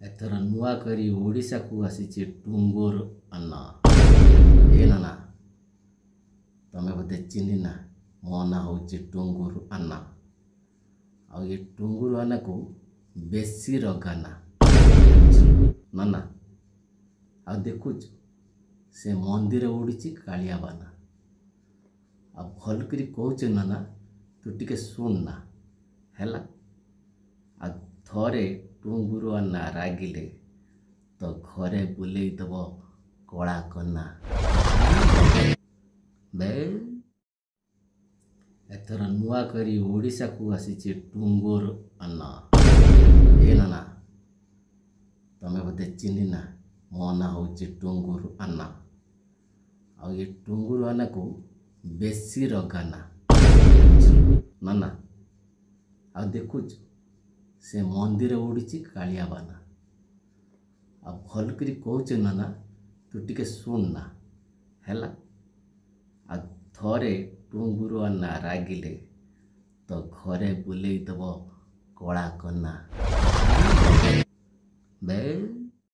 ଏଥର ନୂଆ କରି ଓଡ଼ିଶାକୁ ଆସିଛି ଟୁଙ୍ଗୁର ଆନା। ଏ ନାନା, ତମେ ବୋଧେ ଚିହ୍ନିନା, ମୋ ନାଁ ହେଉଛି ଟୁଙ୍ଗୁର ଆନା। ଆଉ ଏ ଟୁଙ୍ଗୁର ଆନାକୁ ବେଶୀ ରଗାନା ନାନା। ଆଉ ଦେଖୁଛୁ ସେ ମନ୍ଦିର ଉଡ଼ିଛି କାଳିଆ ବାନା। ଆଉ ଭଲ କରି କହୁଛୁ ନାନା, ତୁ ଟିକେ ଶୁଣ ନା ହେଲା। ଆଉ ଥରେ ଟୁଙ୍ଗୁର ଆନା ରାଗିଲେ ତ ଘରେ ବୁଲେଇ ଦେବ କଳା କନା। ବେ ଏଥର ନୂଆ କରି ଓଡ଼ିଶାକୁ ଆସିଛି ଟୁଙ୍ଗୁର ଆନା। ଏ ନାନା, ତମେ ବୋଧେ ଚିହ୍ନିନା, ମୋ ନାଁ ହେଉଛି ଟୁଙ୍ଗୁର ଆନା। ଆଉ ଏ ଟୁଙ୍ଗୁର ଆନାକୁ ବେଶୀ ରଗାନା ନାନା। ଆଉ ଦେଖୁଛୁ ସେ ମନ୍ଦିର ଉଡ଼ିଛି କାଳିଆ ବାନା। ଆଉ ଭଲ କରି କହୁଛୁ ନାନା, ତୁ ଟିକେ ଶୁଣ ନା ହେଲା। ଆଉ ଥରେ ଟୁଙ୍ଗୁର ଆନା ରାଗିଲେ ତ ଘରେ ବୁଲେଇ ଦେବ କଳା କନା। ବେ